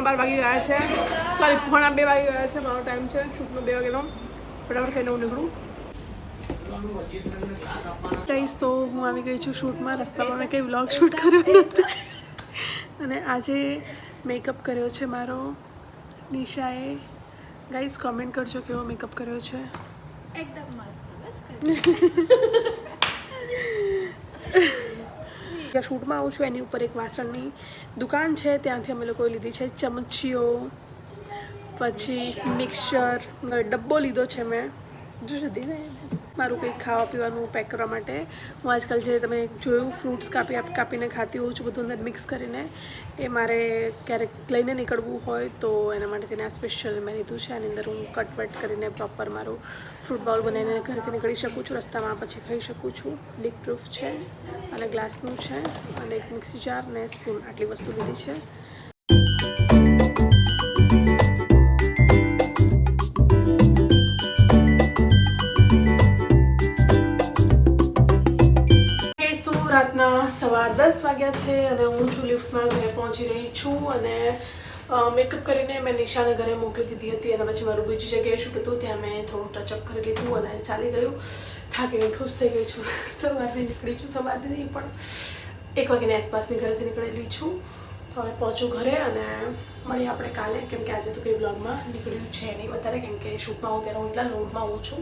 12 વાગી ગયા છે, સોરી 2:30 વાગી ગયા છે. મારો ટાઈમ છે શૂટનો 2 વાગેનો. ફટાફટ ખાઈને હું નીકળું. ગાઈસ તો હું આવી ગઈ છું શૂટમાં. રસ્તામાં મેં કંઈ વ્લોગ શૂટ કર્યો નથી અને આજે મેકઅપ કર્યો છે મારો નિશાએ. ગાઈસ કોમેન્ટ કરજો કેવો મેકઅપ કર્યો છે. એકદમ મસ્ત. જ્યાં શૂટમાં આવું છું એની ઉપર એક વાસણની દુકાન છે, ત્યાંથી અમે લોકોએ લીધી છે ચમચીઓ, પછી મિક્સચર, ડબ્બો લીધો છે મેં જોજો દે ને મારું કંઈક ખાવા પીવાનું પેક કરવા માટે. હું આજકાલ જે તમે જોયું ફ્રૂટ્સ કાપીને ખાતી હોઉં છું બધું અંદર મિક્સ કરીને, એ મારે ક્યારેક લઈને નીકળવું હોય તો એના માટે તેને આ સ્પેશિયલ મેં લીધું છે. આની અંદર હું કટ કરીને પ્રોપર મારું ફ્રૂટ બાઉલ બનાવીને ઘરેથી નીકળી શકું છું, રસ્તામાં પછી ખાઈ શકું છું. લીક પ્રૂફ છે અને ગ્લાસનું છે અને એક મિક્સી જાર ને સ્પૂન, આટલી વસ્તુ લીધી છે. રાતના 10:15 વાગ્યા છે અને હું છું લિફ્ટમાં ઘરે પહોંચી રહી છું. અને મેકઅપ કરીને મેં નિશાને ઘરે મોકલી દીધી હતી અને પછી મારું બીજી જગ્યાએ શૂટ હતું ત્યાં મેં થોડું ટચઅપ કરી લીધું અને ચાલી ગયું. થાકીને ખુશ થઈ ગઈ છું. સવારે નીકળી છું, સવારે નહીં પણ 1 વાગ્યાની આસપાસની ઘરેથી નીકળેલી છું. તો હવે પહોંચું ઘરે અને મળીએ આપણે કાલે, કેમ કે આજે તો કંઈ બ્લોગમાં નીકળ્યું છે નહીં વધારે, કેમ કે શૂટમાં હું ત્યારે હું એટલા લોડમાં હોઉં છું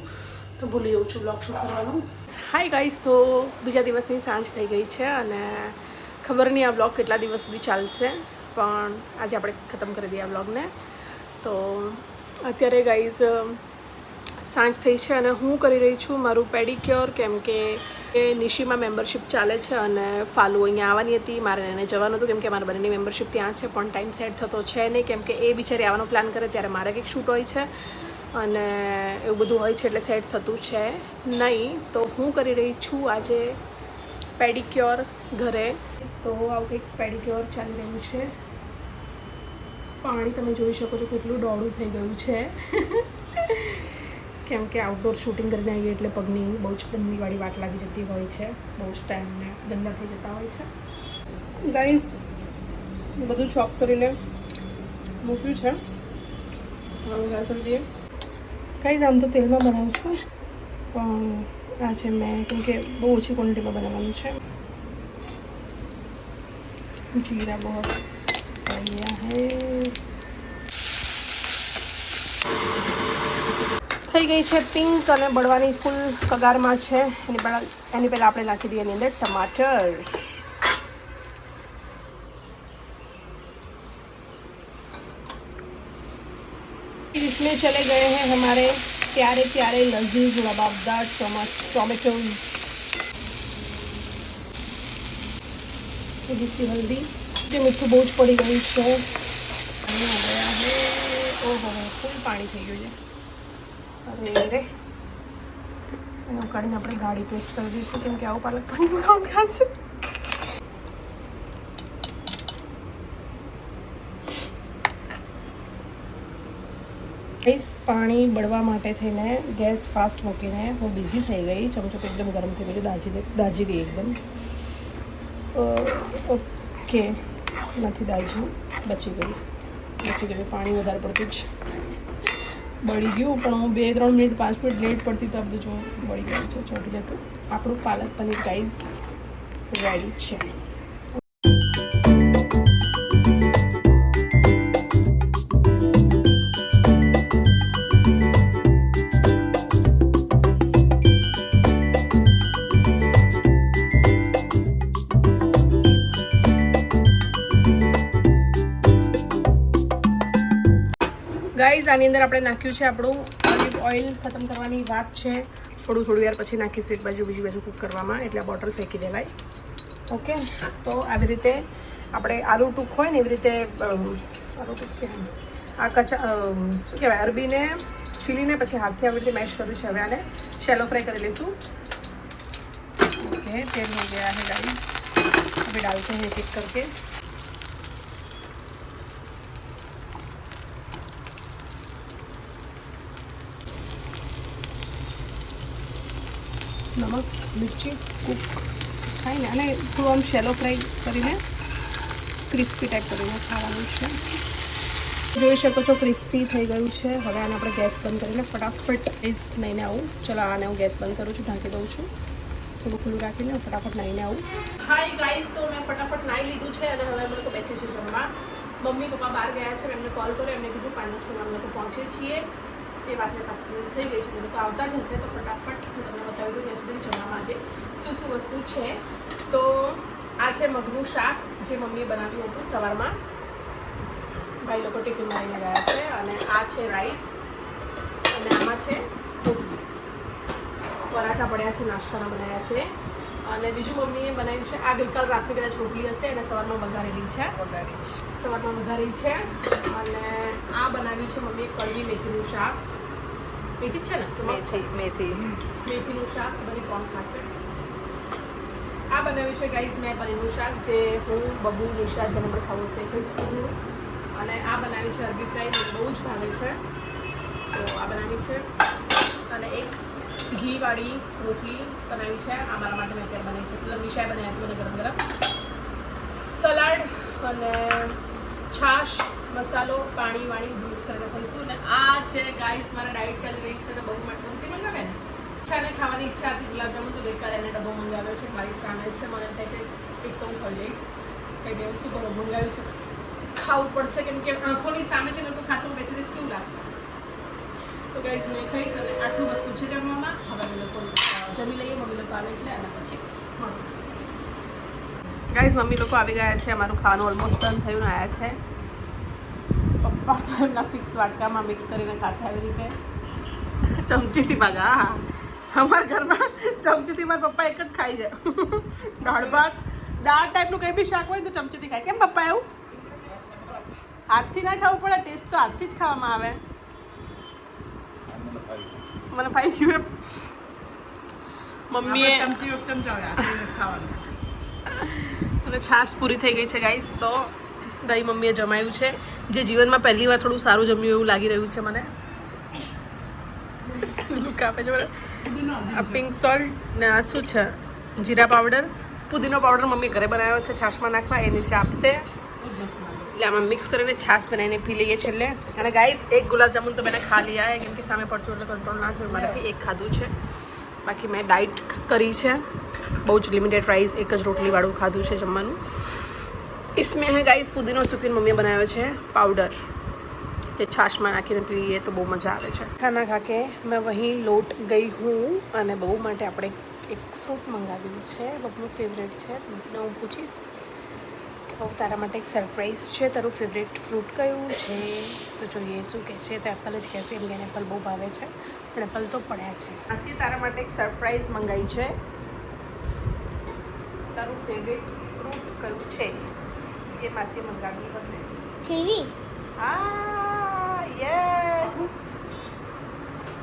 તો ભૂલી જાઉં છું બ્લોગ શૂટ કરવાનું. હાય ગાઈસ, તો બીજા દિવસની સાંજ થઈ ગઈ છે અને ખબર નહીં આ બ્લોગ કેટલા દિવસ સુધી ચાલશે, પણ આજે આપણે ખતમ કરી દઈએ આ બ્લોગને. તો અત્યારે ગાઈઝ સાંજ થઈ છે અને હું કરી રહી છું મારું પેડિક્યોર, કેમ કે એ નિશીમાં મેમ્બરશિપ ચાલે છે અને ફાલુ અહીંયા આવવાની હતી, મારે એને જવાનું હતું કેમ કે મારા બંનેની મેમ્બરશિપ ત્યાં છે, પણ ટાઈમ સેટ થતો છે નહીં કેમ કે એ બિચારી આવવાનો પ્લાન કરે ત્યારે મારે કંઈક શૂટ હોય છે અને એવું બધું હોય છે એટલે સેટ થતું છે નહીં. તો હું કરી રહી છું આજે પેડિક્યોર ઘરે. તો આવું કંઈક પેડિક્યોર ચાલી રહ્યું છે. પાણી તમે જોઈ શકો છો કેટલું ડોળું થઈ ગયું છે કેમ કે આઉટડોર શૂટિંગ કરીને આવીએ એટલે પગની બહુ જ ગંદીવાળી વાટ લાગી જતી હોય છે, બહુ જ ટાઈમને ગંદા થઈ જતા હોય છે. ગાઈસ બધું ચોપ કરીને મૂક્યું છે, હવે ગાળ કરી દઈએ. ગાઈસ આમ તો તેલમાં બનાવું છું પણ આજે મેં કેમ કે બહુ ઓછી ક્વોન્ટિટીમાં બનાવવાનું છે. જીરા બહુ થઈ ગઈ છે પિંક અને બળવાની ફૂલ કગારમાં છે. એની પહેલાં આપણે નાખી દઈએ એની અંદર ટમાટર. इसमें चले गए हैं हमारे प्यारे प्यारे लजीज लबाबदार टोमेटो. थोड़ी सी हल्दी, जो मीठું બહુ જ પડી ગયું છે. પાણી આ ગયા હે. ઓહો ફૂલ પાણી થઈ ગયું છે. અરે રે એનું કાઢીને આપણે ગાડી પેસ્ટ કરી દઈશું કેમ કે આવું પાલક પનીર કોણ ખાશે. પાણી બળવા માટે થઈને ગેસ ફાસ્ટ મૂકીને હું બિઝી થઈ ગઈ. ચમચો એકદમ ગરમ થઈ ગયો, દાજી ગઈ એકદમ. ઓકે નથી દાજ્યું, બચી ગયું. પાણી વધારે પડતું જ બળી ગયું, પણ હું 2-3 મિનિટ 5 મિનિટ લેટ પડતી તો બધું જો બળી ગયું છે, ચોટી જતું. આપણું પાલક પનીર ગાઈઝ રેડી છે. ગાઈઝ આની અંદર આપણે નાખ્યું છે આપણું ઓલિવ ઓઇલ. ખતમ કરવાની વાત છે, થોડું યાર પછી નાખીશું એક બાજુ બીજી બાજુ કૂક કરવામાં, એટલે આ બોટલ ફેંકી દેવાય. ઓકે, તો આવી રીતે આપણે આલુ ટૂંક હોય ને એવી રીતે આલુ ટૂંક આ શું કહેવાય અરબીને છીલીને પછી હાથથી આવી રીતે મેશ કર્યું છે. હવે આને શેલો ફ્રાય કરી લઈશું. ઓકે, તેલ हो गया है गाइस, अभी डालते हैं एक एक करके. નમક મિર્ચી કૂક થાય ને અને થોડું આમ શેલો ફ્રાય કરીને ક્રિસ્પી ટાઈપ કરીને ખાવાનું છે. જોઈ શકો છો ક્રિસ્પી થઈ ગયું છે. હવે આને આપણે ગેસ બંધ કરીને ફટાફટ નાઈને આવું. ચલો આને હું ગેસ બંધ કરું છું, ઢાંકી દઉં છું. થોડું ખુલ્લું રાખીને ફટાફટ નાઈને આવું. હાય ગાઈસ, તો મેં ફટાફટ નાહી લીધું છે અને હવે અમે લોકો બેસી છે જમવા. મમ્મી પપ્પા બહાર ગયા છે. એમને કોલ કર્યો, એમને કીધું 5-10 મિનિટમાં અમે લોકો પહોંચીએ છીએ. એ વાતને 5 મિનિટ થઈ ગઈ છે. એ લોકો આવતા જ હશે તો ફટાફટ હું તમને બતાવી દઉં ત્યાં સુધી જમવામાં આજે શું શું વસ્તુ છે. તો આ છે મગનું શાક જે મમ્મીએ બનાવ્યું હતું સવારમાં. ભાઈ લોકો ટિફિન મારીને ગયા છે. અને આ છે રાઈસ અને આમાં છે રોટલી. પરાઠા પડ્યા છે, નાસ્તાના બનાવ્યા છે. અને બીજું મમ્મીએ બનાવ્યું છે, આ ગઈકાલ રાતની કદાચ રોટલી હશે અને સવારમાં વઘારેલી છે. સવારમાં વઘારી છે. અને આ બનાવ્યું છે મમ્મીએ કડવી મેથીનું શાક. મેથી જ છે ને? મેથીનું શાક. બધી કોણ ખાશે? આ બનાવ્યું છે ગાઈઝ મેં પનીરનું શાક, જે હું બબુ નિશા જેને પણ ખાવું છે ખાઈશું. અને આ બનાવી છે અરબી ફ્રાય, મને બહુ જ ભાવે છે તો આ બનાવી છે. અને એક ઘીવાળી રોટલી બનાવી છે, આ મારા માટે મેં અત્યારે બનાવી છે. મતલબ નિશાએ બનાવી હતી મને ગરમ ગરમ. સલાડ અને છાશ, મસાલો, પાણી મિક્સ કરીને ખાઈશું. અને આ છે ગાઈસ મારા ડાયટ ચાલી રહી છે તો બહુ બહુથી મંગાવે ને છાને ખાવાની ઈચ્છા હતી ગુલાબજામુન, તો ગઈકાલે એને ડબ્બો મંગાવ્યો છે. મારી સામે છે. મને થાય કે એક તો હું ખાઈ લઈશ, કંઈ દેવું શું કરું, મંગાવ્યું છે ખાવું પડશે કેમ કે આંખોની સામે છે. લોકો ખાસું બેસી રહીશ કેવું લાગશે. તો ગાઈસ મેં ખાઈશ અને આટલું વસ્તુ છે જમવામાં. હવે અમે લોકો જમી લઈએ, મમ્મી લોકો આવે એટલે. અને પછી ગાઈસ મમ્મી લોકો આવી ગયા છે. અમારું ખાવાનું ઓલમોસ્ટ ડન થયું ને આવ્યા છે. પપ્પા તો એમના ફિક્સ વાટકામાં મિક્સ કરીને ખાશે આવી રીતે ચમચીથી પાછા. હા, અમારા ઘરમાં ચમચીથી મારા પપ્પા એક જ ખાઈ જાય. દાળ ટાઈપનું કંઈ બી શાક હોય તો ચમચીથી ખાય. કેમ પપ્પા એવું? હાથથી ના ખાવું પડે, ટેસ્ટ તો હાથથી જ ખાવામાં આવે. મને ફાઈ ગયું. મમ્મીએ અને છાશ પૂરી થઈ ગઈ છે ગાઈસ. તો દહીં મમ્મીએ જમાયું છે, જે જીવનમાં પહેલી વાર થોડું સારું જમ્યું એવું લાગી રહ્યું છે મને. લુક આપે છે મને. આ પિંક સોલ્ટ ને આ શું છે જીરા પાવડર, પુદીનો પાવડર મમ્મી ઘરે બનાવ્યો છે છાશમાં નાખવા, એ નીચે આપશે. એટલે આમાં મિક્સ કરીને છાશ બનાવીને પી લઈએ છેલ્લે. અને ગાઈસ એક ગુલાબજામુન તો મેં ખા લીયા હે, કેમ કે સામે પડતું એટલે કંટ્રોલ ના થયું મારાથી. એક ખાધું છે, બાકી મેં ડાયટ કરી છે. બહુ જ લિમિટેડ રાઈસ, એક જ રોટલીવાળું ખાધું છે જમવાનું. इसमें है गाइस पुदीनो सुकीन मम्मी बनाया है पाउडर, જે છાશમાં નાખીને પીએ તો બહુ મજા આવે છે. ખાના ખા કે મેં વહીં લોટ ગઈ હું અને બહુ માટે આપણે એક ફ્રૂટ મંગાવ્યું છે. બહુનું ફેવરેટ છે. તમને હું પૂછીશ કે બહુ તારા માટે એક સરપ્રાઈઝ છે, તારું ફેવરેટ ફ્રૂટ કયું છે? તો જોઈએ શું કહે છે. તો એપલ જ કહેશે, એમ કે એપલ બહુ ભાવે છે પણ એપલ તો પડ્યા છે. આસી તારા માટે એક સરપ્રાઈઝ મંગાવી છે. તારું ફેવરેટ ફ્રૂટ કયું છે જે માસી મંગાવી હશે? કીવી. હા યસ,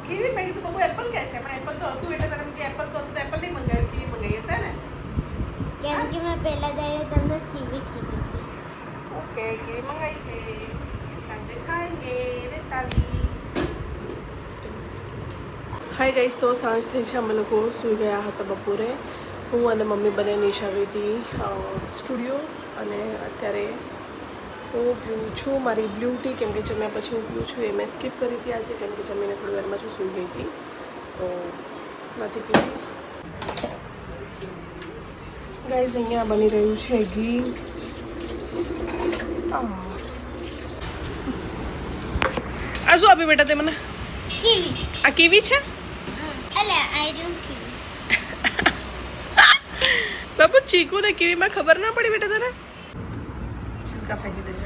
કીવી. મેં કીધું બહુ એપલ કહેશે પણ એપલ તો હતું એટલે તને કે એપલ તો હશે તો એપલ નહીં મંગાવ્યું, કીવી મંગાવી હશે ને? કેમ કે મેં પહેલા દાડે તમને કીવી કીધી હતી. ઓકે, કીવી મંગાવી છે, સાંજે ખાएंगे રે તાલી. હાય ગાઈસ, તો સાંજ થઈ છે. અમે લોકો સૂઈ ગયા હતા બપોરે. હું અને મમ્મી બંને નિશા ગઈ હતી સ્ટુડિયો અને અત્યારે હું પીવું છું મારી બ્લુ ટી, કેમ કે જમ્યા પછી હું પીવું છું. એ મેં સ્કીપ કરી હતી આજે, કેમ કે જમીને થોડી વારમાં જ સૂઈ ગઈ હતી તો નથી પીતી. ગાઈઝ અહીંયા બની રહ્યું છે ઘી. આ શું આપી બેટા તે મને? કીવી. આ કીવી છે? અલે આઈ ડોન્ટ કીવી. બાપુ ચીકુ ને કીવીમાં ખબર ના પડી બેટા તને? છૂટકા ફેંકી દેજે.